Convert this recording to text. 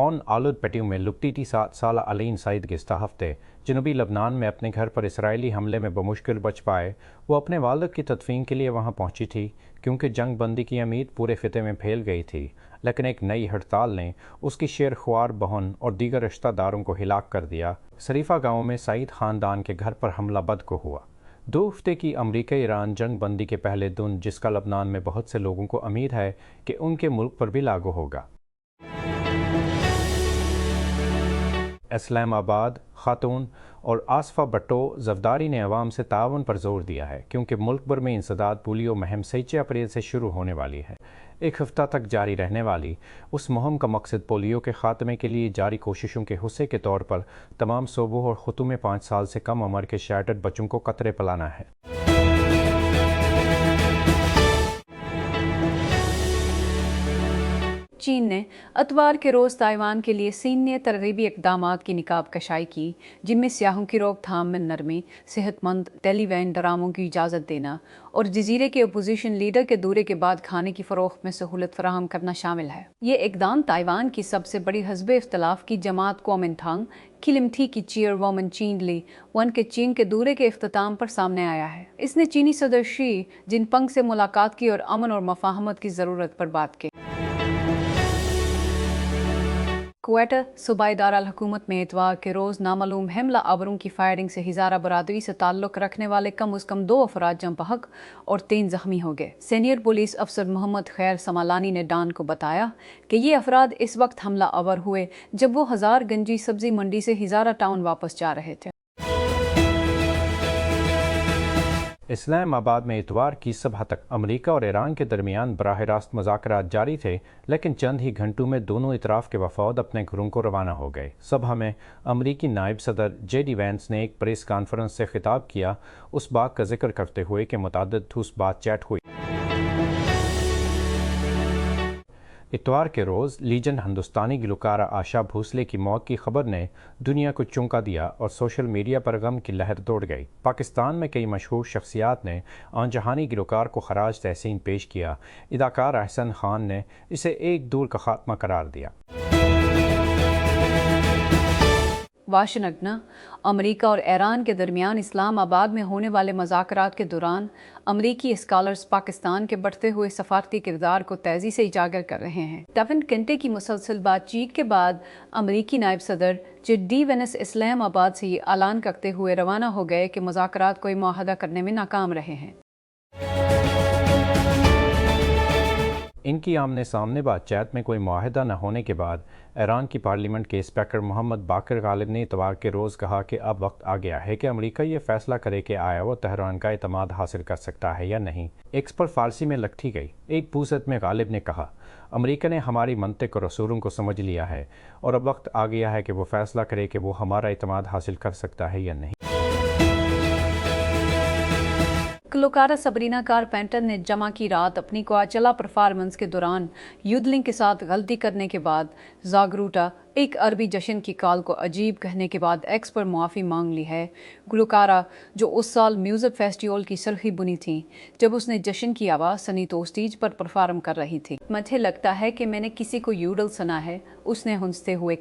خون آلود پٹیوں میں لبنی تھی 7 سالہ علین سعید گزشتہ ہفتے جنوبی لبنان میں اپنے گھر پر اسرائیلی حملے میں بمشکل بچ پائے۔ وہ اپنے والد کی تدفین کے لیے وہاں پہنچی تھی کیونکہ جنگ بندی کی امید پورے خطے میں پھیل گئی تھی، لیکن ایک نئی ہڑتال نے اس کی شیر خوار بہن اور دیگر رشتہ داروں کو ہلاک کر دیا۔ شریفہ گاؤں میں سعید خاندان کے گھر پر حملہ بد کو ہوا۔ 2 ہفتے کی امریکہ ایران جنگ بندی کے پہلے دن، جس کا لبنان میں بہت سے لوگوں کو امید ہے کہ ان کے ملک پر بھی لاگو ہوگا۔ اسلام آباد خاتون اور آصفہ بھٹو زرداری نے عوام سے تعاون پر زور دیا ہے کیونکہ ملک بھر میں انسداد پولیو مہم 3 اپریل سے شروع ہونے والی ہے۔ 1 ہفتہ تک جاری رہنے والی اس مہم کا مقصد پولیو کے خاتمے کے لیے جاری کوششوں کے حصے کے طور پر تمام صوبوں اور خطوں میں 5 سال سے کم عمر کے شیٹرڈ بچوں کو قطرے پلانا ہے۔ چین نے اتوار کے روز تائیوان کے لیے سینئر ترغیبی اقدامات کی نقاب کشائی کی، جن میں سیاحوں کی روک تھام میں نرمی، صحت مند ٹیلی وین ڈراموں کی اجازت دینا اور جزیرے کے اپوزیشن لیڈر کے دورے کے بعد کھانے کی فروخت میں سہولت فراہم کرنا شامل ہے۔ یہ اقدام تائیوان کی سب سے بڑی حزب اختلاف کی جماعت کومنٹانگ کلمٹھی کی چیئر وومن چین لی ون کے چین کے دورے کے اختتام پر سامنے آیا ہے۔ اس نے چینی صدر شی جن پنگ سے ملاقات کی اور امن اور مفاہمت کی ضرورت پر بات کی۔ کوئٹہ صوبائی دارالحکومت میں اتوار کے روز نامعلوم حملہ آوروں کی فائرنگ سے ہزارہ برادری سے تعلق رکھنے والے کم از کم 2 افراد جاں بحق اور 3 زخمی ہو گئے۔ سینئر پولیس افسر محمد خیر سمالانی نے ڈان کو بتایا کہ یہ افراد اس وقت حملہ آور ہوئے جب وہ ہزار گنجی سبزی منڈی سے ہزارہ ٹاؤن واپس جا رہے تھے۔ اسلام آباد میں اتوار کی صبح تک امریکہ اور ایران کے درمیان براہ راست مذاکرات جاری تھے، لیکن چند ہی گھنٹوں میں دونوں اطراف کے وفود اپنے گھروں کو روانہ ہو گئے۔ صبح میں امریکی نائب صدر جے ڈی وینس نے ایک پریس کانفرنس سے خطاب کیا، اس بات کا ذکر کرتے ہوئے کہ متعدد ٹھوس بات چیت ہوئی۔ اتوار کے روز لیجنڈ ہندوستانی گلوکارہ آشا بھوسلے کی موت کی خبر نے دنیا کو چونکا دیا اور سوشل میڈیا پر غم کی لہر دوڑ گئی۔ پاکستان میں کئی مشہور شخصیات نے آن جہانی گلوکار کو خراج تحسین پیش کیا۔ اداکار احسن خان نے اسے ایک دور کا خاتمہ قرار دیا۔ واشنگٹن امریکہ اور ایران کے درمیان اسلام آباد میں ہونے والے مذاکرات کے دوران امریکی اسکالرز پاکستان کے بڑھتے ہوئے سفارتی کردار کو تیزی سے اجاگر کر رہے ہیں۔ 7 گھنٹے کی مسلسل بات چیت کے بعد امریکی نائب صدر جے ڈی وینس اسلام آباد سے یہ اعلان کرتے ہوئے روانہ ہو گئے کہ مذاکرات کوئی معاہدہ کرنے میں ناکام رہے ہیں۔ ان کی آمنے سامنے بات چیت میں کوئی معاہدہ نہ ہونے کے بعد ایران کی پارلیمنٹ کے اسپیکر محمد باقر غالب نے اتوار کے روز کہا کہ اب وقت آ گیا ہے کہ امریکہ یہ فیصلہ کرے کہ آیا وہ تہران کا اعتماد حاصل کر سکتا ہے یا نہیں۔ ایکس پر فارسی میں لکھی گئی ایک پوسٹ میں غالب نے کہا، امریکہ نے ہماری منطق اور اصولوں کو سمجھ لیا ہے اور اب وقت آ گیا ہے کہ وہ فیصلہ کرے کہ وہ ہمارا اعتماد حاصل کر سکتا ہے یا نہیں۔ گلوکارہ سبرینہ کارپینٹر نے جمعہ کی رات اپنی کوچلا پرفارمنس کے دوران یودلنگ کے ساتھ غلطی کرنے کے بعد زاگروٹا ایک عربی جشن کی کال کو عجیب کہنے کے بعد ایکس پر معافی مانگ لی ہے۔ گلوکارہ جو اس سال میوزک فیسٹیول کی سرخی بنی تھی جب اس نے جشن کی آواز سنی تو اسٹیج پر پرفارم کر رہی تھی۔ مجھے لگتا ہے کہ میں نے کسی کو یوڈل سنا ہے، اس نے ہنستے ہوئے